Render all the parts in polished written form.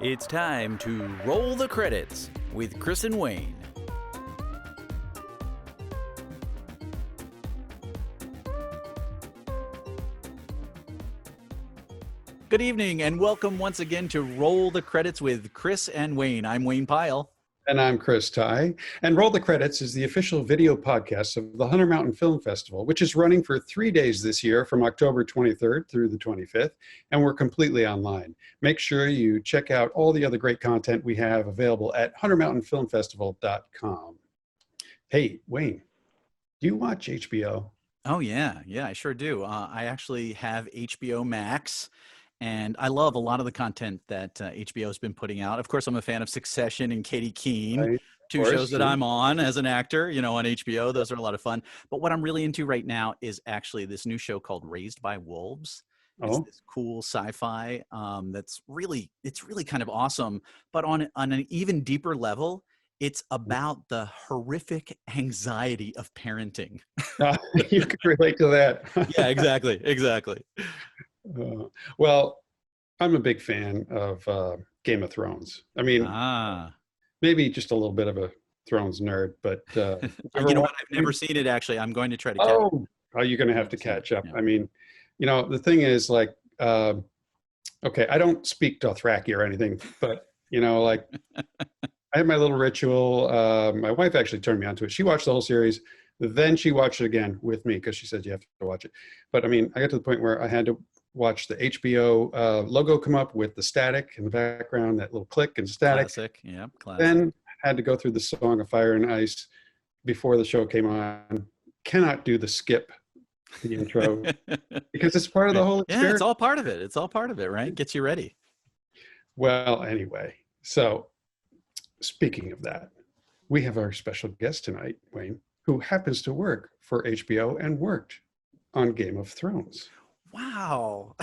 It's time to roll the credits with Chris and Wayne. Good evening and welcome once again to Roll the Credits with Chris and Wayne. I'm Wayne Pyle. And I'm Chris Ty. And Roll the Credits is the official video podcast of the Hunter Mountain Film Festival, which is running for 3 days this year from October 23rd through the 25th. And we're completely online. Make sure you check out all the other great content we have available at huntermountainfilmfestival.com. Hey, Wayne, do you watch HBO? Oh, yeah, I sure do. I actually have HBO Max. And I love a lot of the content that HBO has been putting out. Of course, I'm a fan of Succession and Katie Keene, Right. two shows that I'm on as an actor, on HBO. Those are a lot of fun. But what I'm really into right now is actually this new show called Raised by Wolves. It's this cool sci-fi it's really kind of awesome. But on an even deeper level, it's about the horrific anxiety of parenting. You can relate to that. Yeah, exactly. Well, I'm a big fan of Game of Thrones. I mean, maybe just a little bit of a Thrones nerd, but you know what? I've never seen it actually. I'm going to try to catch up. Oh, you're going to have to catch up. Yeah. I mean, the thing is like, okay, I don't speak Dothraki or anything, but like I have my little ritual. My wife actually turned me onto it. She watched the whole series. Then she watched it again with me because she said you have to watch it. But I mean, I got to the point where I had to watch the HBO logo come up with the static in the background, that little click and static. Classic. Then had to go through the Song of Fire and Ice before the show came on. Cannot do the skip, the intro, because it's part of the whole experience. Yeah, it's all part of it. It's all part of it, right? Gets you ready. Well, anyway, so speaking of that, we have our special guest tonight, Wayne, who happens to work for HBO and worked on Game of Thrones. Wow.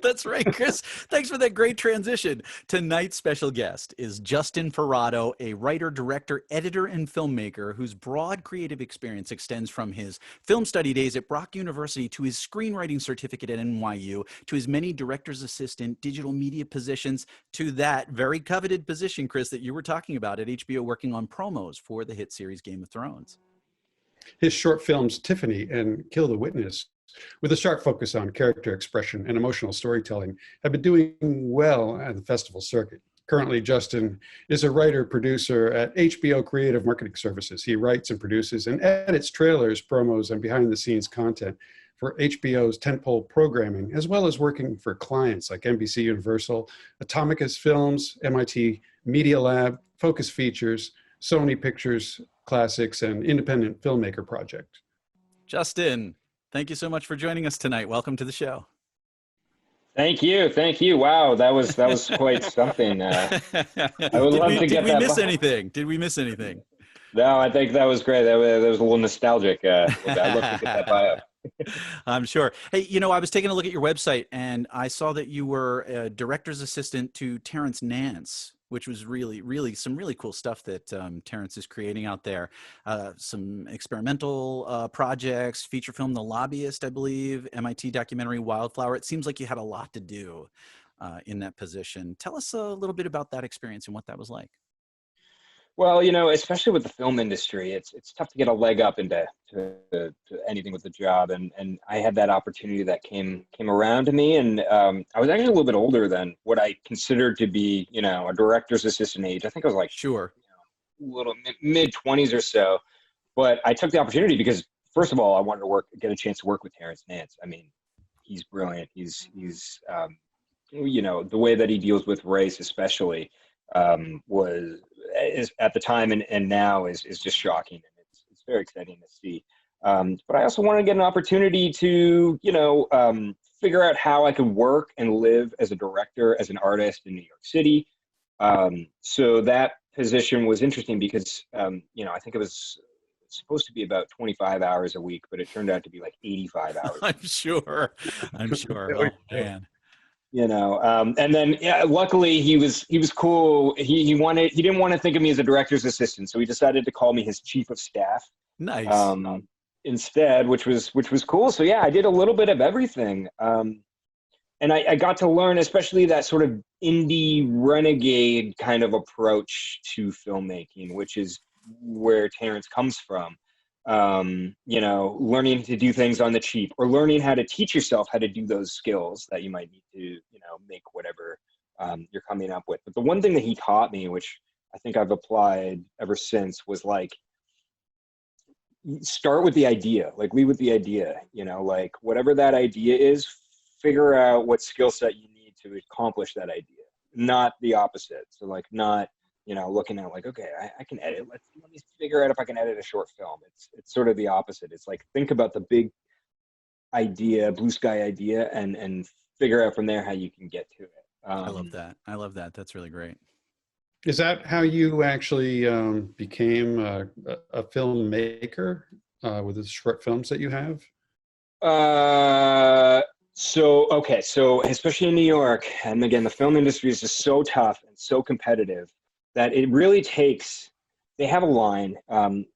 That's right, Chris. Thanks for that great transition. Tonight's special guest is Justin Ferrato, a writer, director, editor, and filmmaker whose broad creative experience extends from his film study days at Brock University to his screenwriting certificate at NYU, to his many director's assistant digital media positions, to that very coveted position, Chris, that you were talking about at HBO working on promos for the hit series Game of Thrones. His short films, Tiffany and Kill the Witness, with a sharp focus on character expression and emotional storytelling, have been doing well at the festival circuit. Currently, Justin is a writer-producer at HBO Creative Marketing Services. He writes and produces and edits trailers, promos, and behind-the-scenes content for HBO's tentpole programming, as well as working for clients like NBC Universal, Atomicus Films, MIT Media Lab, Focus Features, Sony Pictures Classics, and Independent Filmmaker Project. Justin, thank you so much for joining us tonight. Welcome to the show. Thank you. Wow, that was quite something. I would love to get that. Did we miss anything? Did we miss anything? No, I think that was great. That was a little nostalgic. I'd love to get that bio. I'm sure. Hey, I was taking a look at your website and I saw that you were a director's assistant to Terrence Nance, which was really some really cool stuff that Terrence is creating out there. Some experimental projects, feature film The Lobbyist, I believe, MIT documentary Wildflower. It seems like you had a lot to do in that position. Tell us a little bit about that experience and what that was like. Well, especially with the film industry, it's tough to get a leg up into to anything with the job, and I had that opportunity that came around to me, and I was actually a little bit older than what I considered to be, a director's assistant age. I think I was like little mid-20s or so, but I took the opportunity because first of all, I wanted to get a chance to work with Terrence Nance. I mean, he's brilliant. He's the way that he deals with race, especially, is at the time and now is just shocking, and it's very exciting to see. But I also wanted to get an opportunity to figure out how I could work and live as a director, as an artist in New York City. So that position was interesting because I think it was supposed to be about 25 hours a week, but it turned out to be like 85 hours. I'm sure. Oh, man. And then luckily he was cool. He didn't want to think of me as a director's assistant, so he decided to call me his chief of staff. Nice. Instead, which was cool. So yeah, I did a little bit of everything. and I got to learn, especially that sort of indie renegade kind of approach to filmmaking, which is where Terrence comes from. You know, learning to do things on the cheap, or learning how to teach yourself how to do those skills that you might need to, you know, make whatever you're coming up with. But the one thing that he taught me, which I think I've applied ever since, was like, start with the idea, like lead with the idea, you know, like whatever that idea is, figure out what skill set you need to accomplish that idea, not the opposite. So like not, you know, looking at like, okay, I can edit. Let me figure out if I can edit a short film. It's sort of the opposite. It's like, think about the big idea, blue sky idea, and figure out from there how you can get to it. I love that. I love that. That's really great. Is that how you actually became a filmmaker with the short films that you have? Okay, so especially in New York, and again, the film industry is just so tough and so competitive that it really takes, they have a line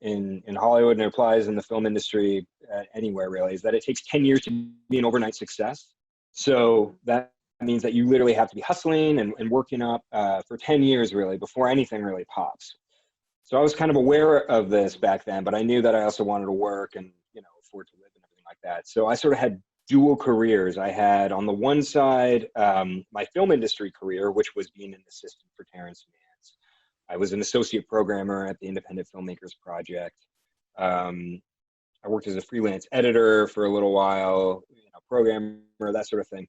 in Hollywood, and it applies in the film industry anywhere really, is that it takes 10 years to be an overnight success. So that means that you literally have to be hustling and working up for 10 years really before anything really pops. So I was kind of aware of this back then, but I knew that I also wanted to work and, you know, afford to live and everything like that. So I sort of had dual careers. I had on the one side my film industry career, which was being an assistant for Terrence Mann. I was an associate programmer at the Independent Filmmakers Project. I worked as a freelance editor for a little while, you know, programmer, that sort of thing,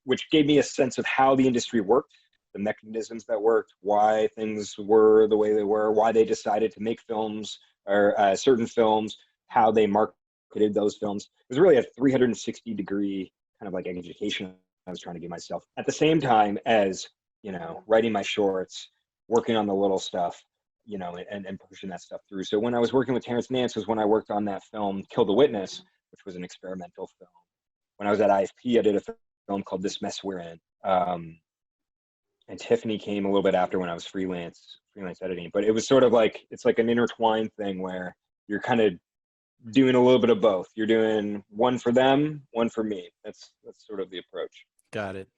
which gave me a sense of how the industry worked, the mechanisms that worked, why things were the way they were, why they decided to make films or certain films, how they marketed those films. It was really a 360-degree kind of like education I was trying to give myself, at the same time as, you know, writing my shorts, working on the little stuff, you know, and pushing that stuff through. So when I was working with Terrence Mann was when I worked on that film, Kill the Witness, which was an experimental film. When I was at IFP, I did a film called This Mess We're In. And Tiffany came a little bit after when I was freelance editing. But it was sort of like, it's like an intertwined thing where you're kind of doing a little bit of both. You're doing one for them, one for me. That's sort of the approach. Got it.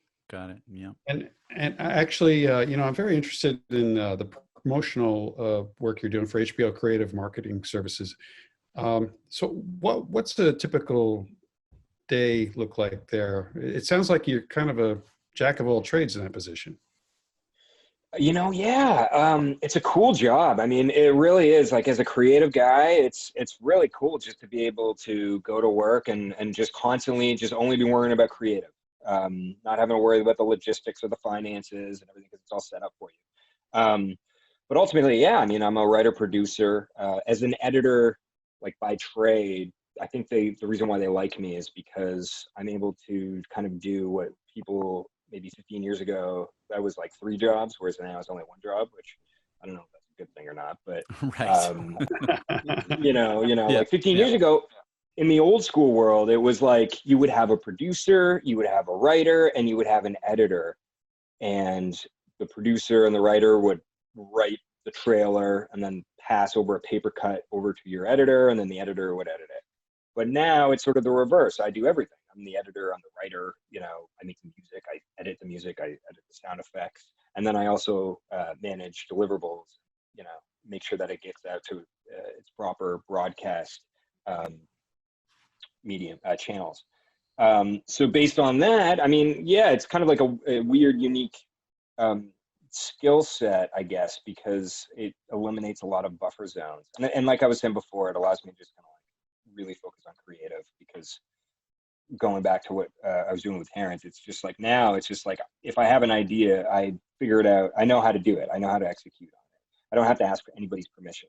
Yeah. And actually, you know, I'm very interested in the promotional work you're doing for HBO Creative Marketing Services. So what's the typical day look like there? It sounds like you're kind of a jack of all trades in that position. You know, yeah, it's a cool job. I mean, it really is. Like, as a creative guy, it's really cool just to be able to go to work and just constantly just only be worrying about creative, not having to worry about the logistics or the finances and everything, because it's all set up for you. But ultimately, yeah, I mean, I'm a writer producer. As an editor, like by trade, I think the reason why they like me is because I'm able to kind of do what people maybe 15 years ago, that was like 3 jobs, whereas now it's only 1 job, which I don't know if that's a good thing or not, but Right. you know, Yeah. like 15 years ago in the old school world, it was like you would have a producer, you would have a writer, and you would have an editor, and the producer and the writer would write the trailer and then pass over a paper cut over to your editor, and then the editor would edit it. But now it's sort of the reverse. I do everything. I'm the editor, I'm the writer, you know, I make the music, I edit the music, I edit the sound effects. And then I also manage deliverables, you know, make sure that it gets out to its proper broadcast medium channels. So based on that, I mean, yeah, it's kind of like a weird, unique skill set, I guess, because it eliminates a lot of buffer zones. And like I was saying before, it allows me to just kind of like really focus on creative, because going back to what I was doing with Terrence, it's just like, now it's just like, if I have an idea, I figure it out. I know how to do it. I know how to execute on it. I don't have to ask for anybody's permission.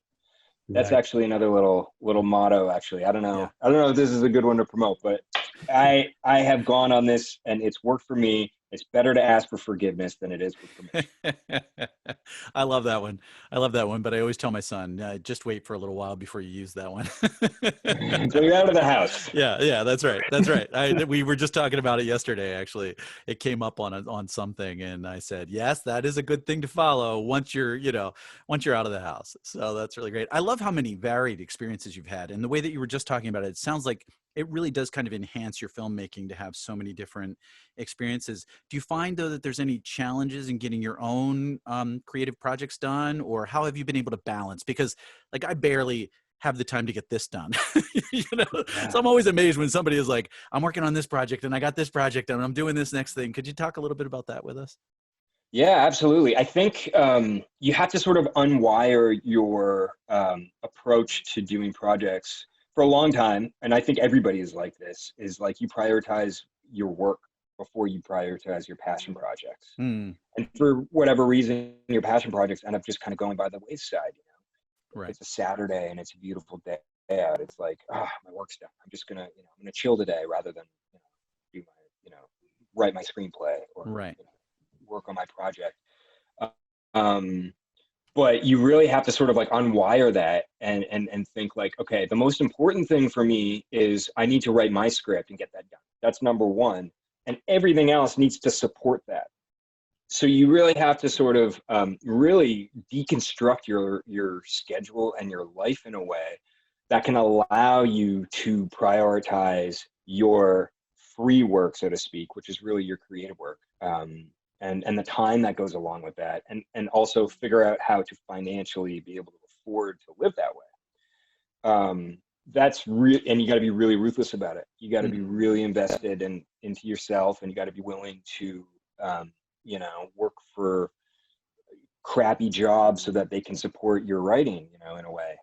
That's Right. actually another little motto, actually. I don't know if this is a good one to promote, but I have gone on this and it's worked for me. It's better to ask for forgiveness than it is for permission. I love that one. But I always tell my son, just wait for a little while before you use that one. So you're out of the house. Yeah, that's right. We were just talking about it yesterday, actually. It came up on something, and I said, yes, that is a good thing to follow once you're out of the house. So that's really great. I love how many varied experiences you've had, and the way that you were just talking about it. It sounds like it really does kind of enhance your filmmaking to have so many different experiences. Do you find though that there's any challenges in getting your own creative projects done, or how have you been able to balance? Because like I barely have the time to get this done. You know, Yeah. so I'm always amazed when somebody is like, I'm working on this project and I got this project and I'm doing this next thing. Could you talk a little bit about that with us? Yeah, absolutely. I think you have to sort of unwire your approach to doing projects for a long time. And I think everybody is like this, is like you prioritize your work before you prioritize your passion projects. Hmm. And for whatever reason, your passion projects end up just kind of going by the wayside. You know, Right. it's a Saturday and it's a beautiful day out. It's like, ah, my work's done. I'm just gonna, I'm gonna chill today rather than, do my, write my screenplay or Right. work on my project. Um, but you really have to sort of like unwire that and think like, okay, the most important thing for me is I need to write my script and get that done. That's number one. And everything else needs to support that. So you really have to sort of really deconstruct your schedule and your life in a way that can allow you to prioritize your free work, so to speak, which is really your creative work. And the time that goes along with that, and also figure out how to financially be able to afford to live that way. That's real, and you got to be really ruthless about it. You got to be really invested into yourself, and you got to be willing to, work for crappy jobs so that they can support your writing, in a way.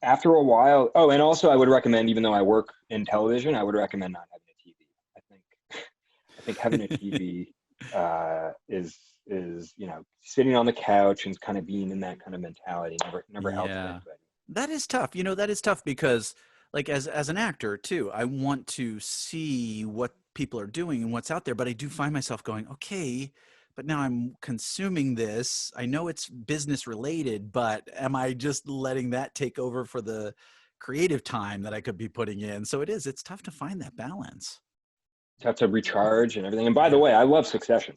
After a while, oh, and also I would recommend, even though I work in television, I would recommend not having a TV. I think having a TV is sitting on the couch and kind of being in that kind of mentality never helps Yeah. anybody. That is tough. That is tough because like as an actor too, I want to see what people are doing and what's out there, but I do find myself going, okay, but now I'm consuming this. I know it's business related, but am I just letting that take over for the creative time that I could be putting in? So it's tough to find that balance. Have to recharge and everything. And by the way, I love Succession.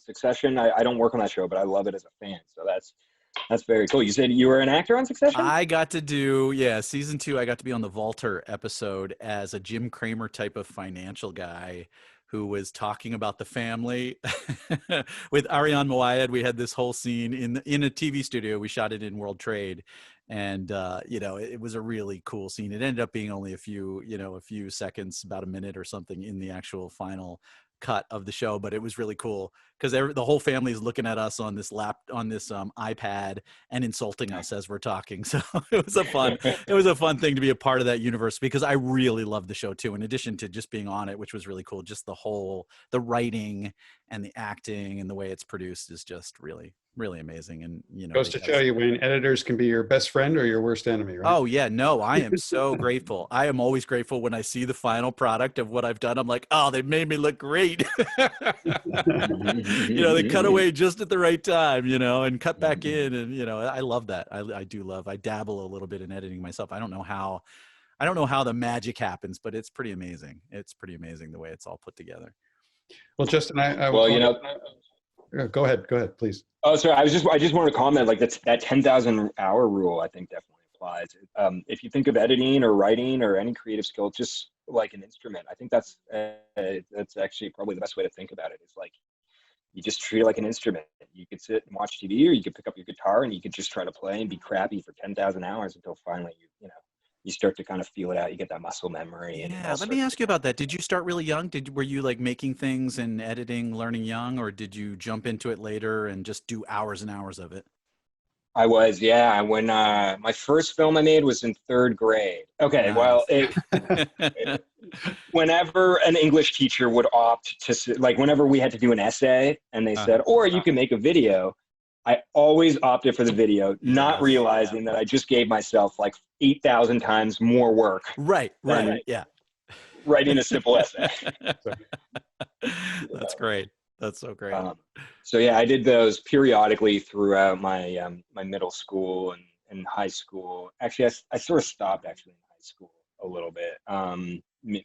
I don't work on that show, but I love it as a fan. So that's very cool. You said you were an actor on Succession? I got to do, season 2, I got to be on the Walter episode as a Jim Cramer type of financial guy who was talking about the family. With Ariane Moayed, we had this whole scene in a TV studio. We shot it in World Trade. And, it was a really cool scene. It ended up being only a few seconds, about a minute or something in the actual final cut of the show, but it was really cool because the whole family is looking at us on this iPad and insulting us as we're talking. So it was a fun thing to be a part of that universe because I really loved the show too. In addition to just being on it, which was really cool, just the writing and the acting and the way it's produced is just really, really amazing. And Goes to show you when editors can be your best friend or your worst enemy, right? Oh yeah, no, I am so grateful. I am always grateful when I see the final product of what I've done. I'm like, oh, they made me look great. They cut away just at the right time, and cut back in. And, I love that. I dabble a little bit in editing myself. I don't know how the magic happens, but it's pretty amazing. It's pretty amazing the way it's all put together. Well, Justin, go ahead, please. Oh, sorry. I just wanted to comment, like that 10,000 hour rule, I think definitely applies. If you think of editing or writing or any creative skill, just like an instrument, I think that's actually probably the best way to think about it. Is like, you just treat it like an instrument. You could sit and watch TV, or you could pick up your guitar and you could just try to play and be crappy for 10,000 hours until finally you start to kind of feel it out. You get that muscle memory. Yeah, let me ask you about that. Did you start really young? Were you like making things and editing, learning young, or did you jump into it later and just do hours and hours of it? I was, yeah. When my first film I made was in 3rd grade. Okay, Nice. Well, whenever an English teacher would opt to, like, whenever we had to do an essay and they said, or you can make a video, I always opted for the video, not realizing that I just gave myself like 8,000 times more work. Right. Yeah. Writing a simple essay. That's great. That's so great. So yeah, I did those periodically throughout my my middle school and high school. Actually, I sort of stopped actually in high school a little bit,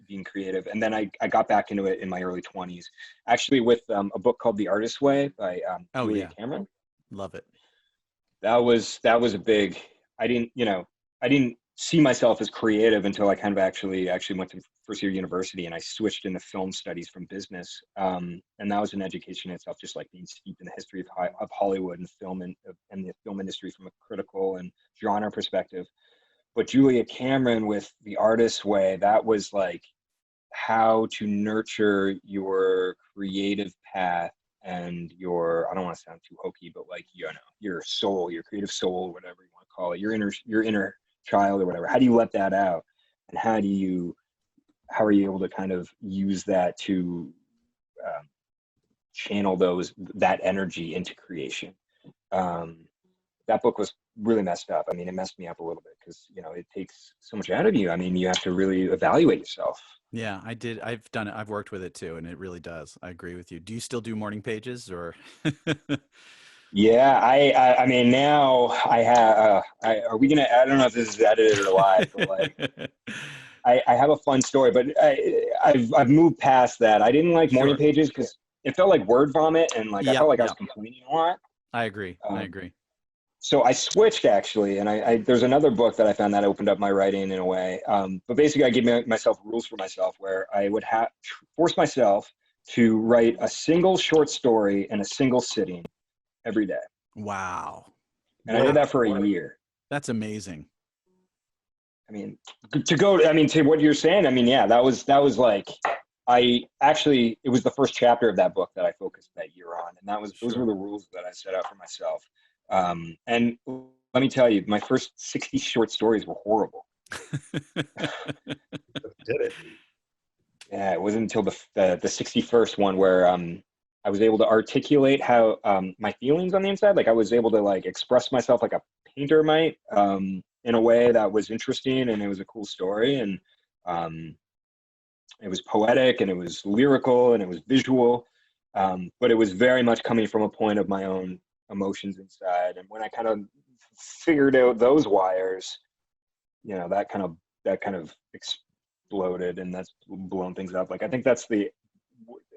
being creative, and then I got back into it in my early 20s, actually with a book called The Artist's Way by Julia Cameron. Love it. That was a big. I didn't see myself as creative until I kind of actually went to first year university, and I switched into film studies from business. And that was an education in itself, just like being steeped in the history of Hollywood and film and the film industry from a critical and genre perspective. But Julia Cameron with The Artist's Way, that was like how to nurture your creative path and your, I don't want to sound too hokey, but like, you know, your soul, your creative soul, whatever you want to call it, your inner child or whatever. How do you let that out? And how are you able to kind of use that to channel that energy into creation? That book was really messed up. I mean, it messed me up a little bit because, you know, it takes so much out of you. I mean, you have to really evaluate yourself. Yeah, I did. I've done it. I've worked with it too, and it really does. I agree with you. Do you still do morning pages or? Yeah, I mean, now I have, are we gonna, I don't know if this is edited or live, but like, I have a fun story, but I've moved past that. I didn't like morning pages because it felt like word vomit, and like, I felt like I was complaining a lot. I agree. I agree. So I switched actually, and there's another book that I found that opened up my writing in a way. But basically I gave myself rules for myself where I would force myself to write a single short story in a single sitting every day. Wow. And I did that for a year. That's amazing. I mean, to what you're saying, I mean, yeah, that was like, it was the first chapter of that book that I focused that year on. And those were the rules that I set out for myself. And let me tell you, my first 60 short stories were horrible. Did it? Yeah, it wasn't until the 61st one where I was able to articulate how my feelings on the inside, like I was able to like express myself like a painter might, in a way that was interesting, and it was a cool story, and it was poetic and it was lyrical and it was visual, but it was very much coming from a point of my own emotions inside. And when I kind of figured out those wires, you know, that kind of exploded, and that's blown things up. Like, I think that's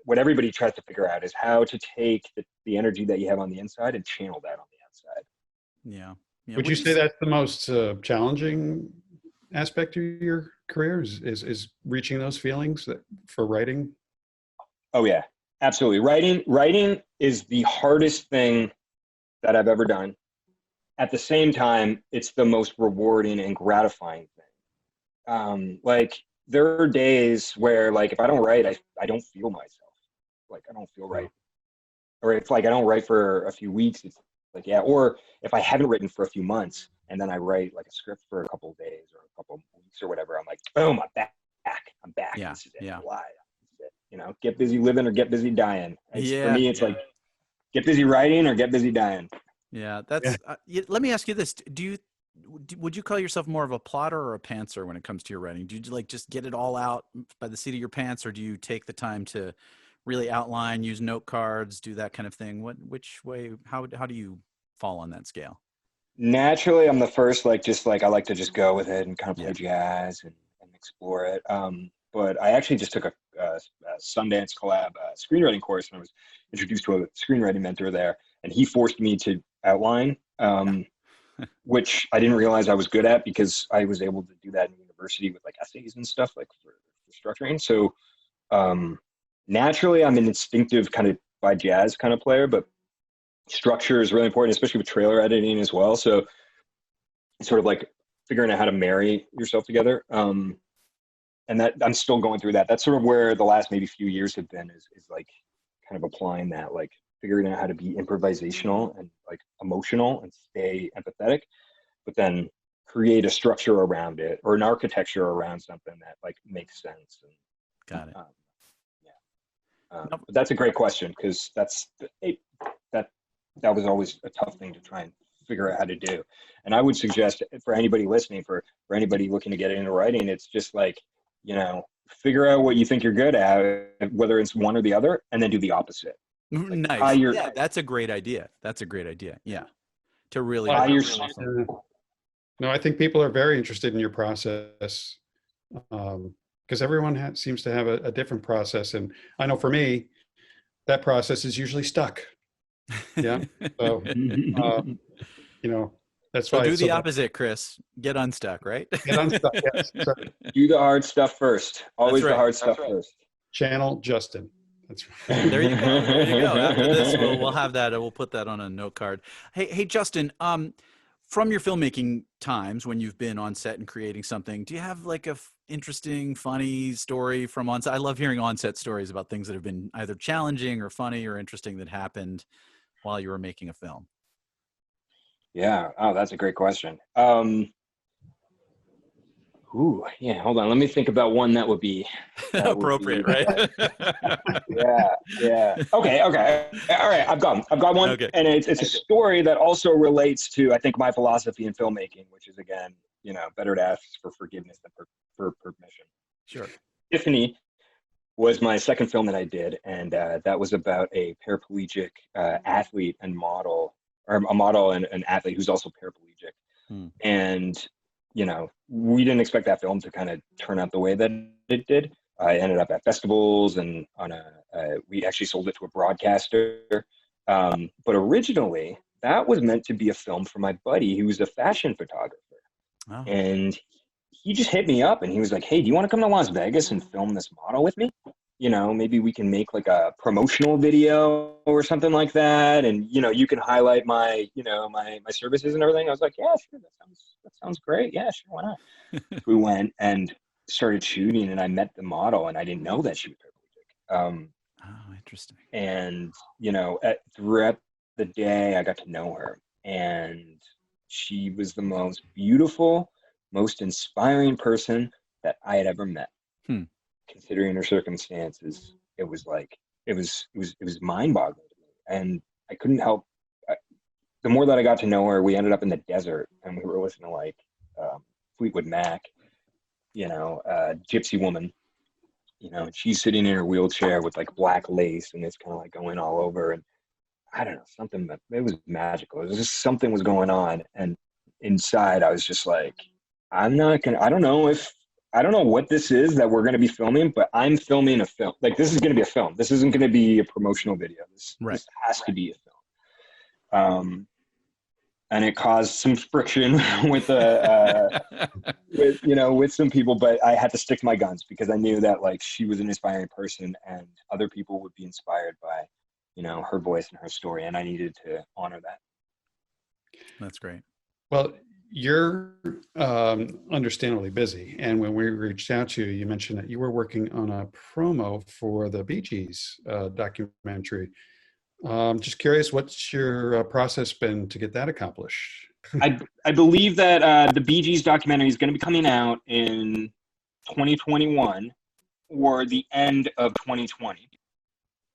what everybody tries to figure out is how to take the energy that you have on the inside and channel that on the outside. Yeah. Would you say that's the most challenging aspect of your career is reaching those feelings for writing? Oh yeah, absolutely. Writing is the hardest thing that I've ever done. At the same time, it's the most rewarding and gratifying thing. Like, there are days where, like, if I don't write, I don't feel myself. Like, I don't feel right. Or if like I don't write for a few weeks, it's like, yeah. Or if I haven't written for a few months and then I write like a script for a couple of days or a couple of weeks or whatever, I'm like, boom, I'm back. I'm back. Yeah. This is it. Yeah. Why? You know, get busy living or get busy dying. For me, it's like, get busy writing or get busy dying. Yeah, that's. Let me ask you this: would you call yourself more of a plotter or a pantser when it comes to your writing? Do you like just get it all out by the seat of your pants, or do you take the time to really outline, use note cards, do that kind of thing? Which way? How do you fall on that scale? Naturally, I'm the first. Like, I like to just go with it and kind of play jazz and explore it. But I actually just took a Sundance collab screenwriting course, and I was introduced to a screenwriting mentor there, and he forced me to outline, which I didn't realize I was good at because I was able to do that in university with like essays and stuff, like for structuring. So naturally, I'm an instinctive kind of by jazz kind of player, but structure is really important, especially with trailer editing as well. So it's sort of like figuring out how to marry yourself together. And that I'm still going through that. That's sort of where the last maybe few years have been is like kind of applying that, like figuring out how to be improvisational and like emotional and stay empathetic, but then create a structure around it or an architecture around something that like makes sense. And, got it. But that's a great question, because that was always a tough thing to try and figure out how to do. And I would suggest for anybody listening, for anybody looking to get into writing, it's just like, you know, figure out what you think you're good at, whether it's one or the other, and then do the opposite. Like, nice. Yeah, that's a great idea. Yeah. To really. No, I think people are very interested in your process, because everyone seems to have a different process. And I know for me, that process is usually stuck. Yeah. So, you know, That's So why. do So the opposite, Chris. Get unstuck, right? get unstuck. Yes. So Do the hard stuff first. Always right. the hard stuff first. channel Justin. That's right. There you go. There you go. After this, we'll have that. We'll put that on a note card. Hey, Justin. From your filmmaking times when you've been on set and creating something, do you have like a interesting, funny story from on set? I love hearing on-set stories about things that have been either challenging or funny or interesting that happened while you were making a film. Yeah. Oh, that's a great question. Yeah. Hold on. Let me think about one that would be appropriate, right? Yeah. Okay. All right. I've got one, Okay. and it's a story that also relates to, I think, my philosophy in filmmaking, which is, again, better to ask for forgiveness than for permission. Sure. Tiffany was my second film that I did, and that was about a paraplegic athlete and model, or a model and an athlete who's also paraplegic. And we didn't expect that film to kind of turn out the way that it did. I ended up at festivals, and we actually sold it to a broadcaster. But originally, that was meant to be a film for my buddy who was a fashion photographer. Oh. And he just hit me up and he was like, "Hey, do you want to come to Las Vegas and film this model with me? Maybe we can make like a promotional video or something like that. And, you can highlight my, my services and everything." I was like, "Yeah, sure. That sounds great. Yeah, sure. Why not?" We went and started shooting, and I met the model, and I didn't know that she was paraplegic. Oh, interesting. And, throughout the day, I got to know her, and she was the most beautiful, most inspiring person that I had ever met. Considering her circumstances, it was mind-boggling to me, and I couldn't help. The more that I got to know her, we ended up in the desert, and we were listening to Fleetwood Mac, Gypsy Woman, and she's sitting in her wheelchair with like black lace, and it's kind of like going all over, and I don't know, it was magical. It was just something was going on, and inside I was just like, I don't know what this is that we're going to be filming, but I'm filming a film. Like, this is going to be a film. This isn't going to be a promotional video. This has to be a film. And it caused some friction with some people, but I had to stick to my guns because I knew that like she was an inspiring person and other people would be inspired by, her voice and her story. And I needed to honor that. That's great. Well, you're understandably busy. And when we reached out to you, you mentioned that you were working on a promo for the Bee Gees documentary. Just curious, what's your process been to get that accomplished? I believe that the Bee Gees documentary is going to be coming out in 2021 or the end of 2020.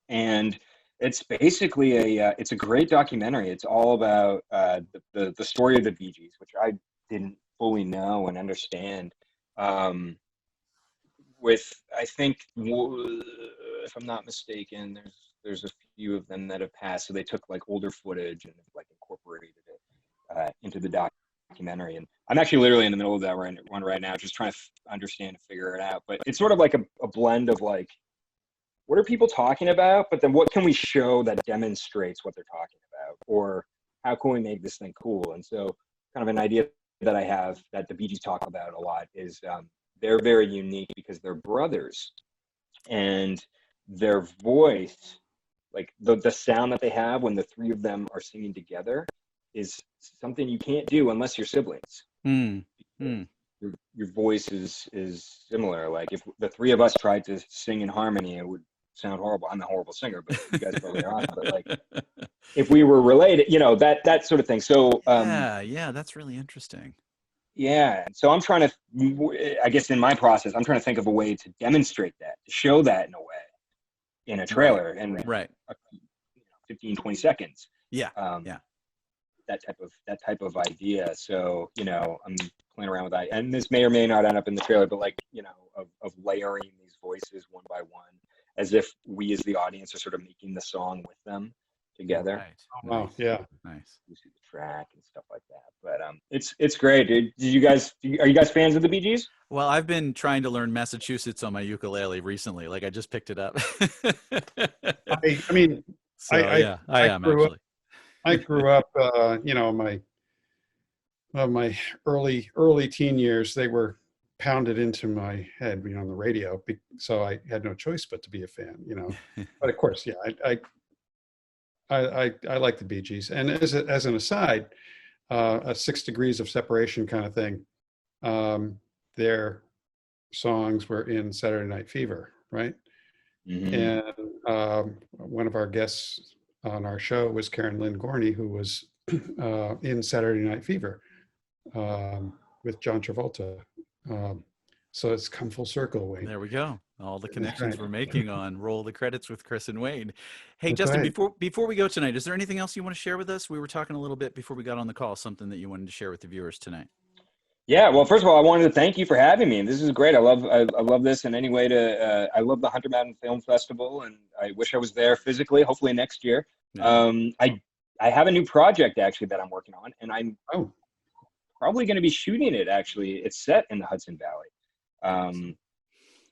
And it's basically it's a great documentary. It's all about the story of the Bee Gees, which I didn't fully know and understand. I think, if I'm not mistaken, there's a few of them that have passed. So they took like older footage and like incorporated it into the documentary. And I'm actually literally in the middle of that one right now, just trying to understand and figure it out. But it's sort of like a blend of like, what are people talking about? But then what can we show that demonstrates what they're talking about? Or how can we make this thing cool? And so kind of an idea that I have that the Bee Gees talk about a lot is they're very unique because they're brothers. And their voice, like the sound that they have when the three of them are singing together is something you can't do unless you're siblings. Your voice is similar. Like if the three of us tried to sing in harmony, it would sound horrible. I'm a horrible singer, but you guys probably are. But like if we were related, that sort of thing. So yeah, that's really interesting. Yeah. So I'm trying to, I guess in my process, I'm trying to think of a way to demonstrate that, to show that in a way, in a trailer, and 15, 20 seconds. Yeah. That type of idea. So, I'm playing around with that. And this may or may not end up in the trailer, but like, of layering these voices one by one, as if we as the audience are sort of making the song with them together. Right. Oh, Nice. yeah. Nice. You see the track and stuff like that. But it's great, dude. Are you guys fans of the Bee Gees? Well, I've been trying to learn Massachusetts on my ukulele recently. Like I just picked it up. I mean, so, I am actually. I grew up, my early teen years, they were pounded into my head, on the radio. So I had no choice but to be a fan, But of course, yeah, I like the Bee Gees. And as an aside, a 6 Degrees of Separation kind of thing. Their songs were in Saturday Night Fever, right? Mm-hmm. And one of our guests on our show was Karen Lynn Gorney, who was in Saturday Night Fever with John Travolta. So it's come full circle, Wayne. There we go. All the connections right. we're making on Roll the Credits with Chris and Wayne. Hey, That's Justin, right. before we go tonight, is there anything else you want to share with us? We were talking a little bit before we got on the call, something that you wanted to share with the viewers tonight. Yeah, well, first of all, I wanted to thank you for having me. This is great. I love this in any way I love the Hunter Mountain Film Festival, and I wish I was there physically, hopefully next year. Yeah. I have a new project actually that I'm working on, and I'm probably going to be shooting it. Actually, it's set in the Hudson Valley,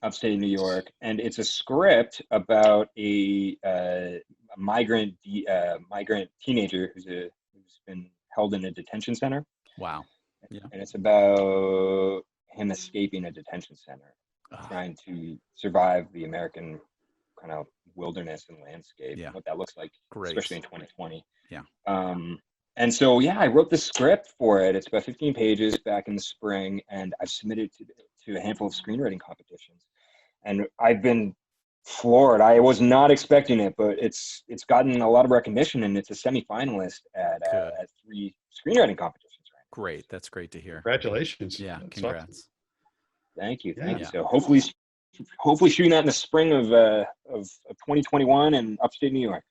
upstate New York, and it's a script about a migrant teenager who's been held in a detention center. Wow. Yeah. And it's about him escaping a detention center, trying to survive the American kind of wilderness and landscape, what that looks like, especially in 2020. Yeah. And so, I wrote the script for it. It's about 15 pages back in the spring, and I've submitted to a handful of screenwriting competitions. And I've been floored. I was not expecting it, but it's gotten a lot of recognition, and it's a semi-finalist at 3 screenwriting competitions. Great. That's great to hear. Congratulations. Yeah. That's Congrats. awesome. Thank you. Thank you. So hopefully shooting that in the spring of 2021 in upstate New York.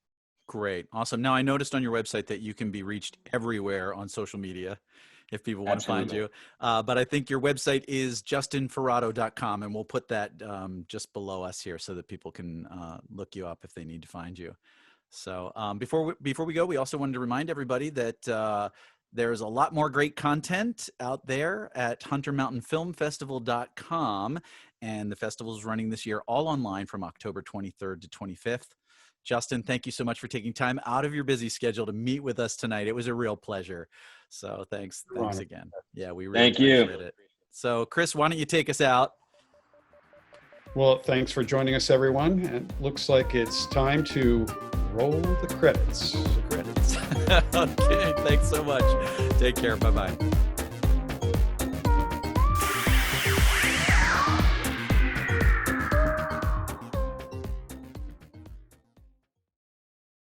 Great. Awesome. Now I noticed on your website that you can be reached everywhere on social media if people want to find you. But I think your website is justinferrato.com, and we'll put that just below us here so that people can look you up if they need to find you. So before we go, we also wanted to remind everybody that there's a lot more great content out there at huntermountainfilmfestival.com, and the festival is running this year all online from October 23rd to 25th. Justin, thank you so much for taking time out of your busy schedule to meet with us tonight. It was a real pleasure. So thanks again. Yeah, we really appreciate it. So Chris, why don't you take us out? Well, thanks for joining us, everyone. It looks like it's time to roll the credits. Okay, thanks so much. Take care. Bye-bye.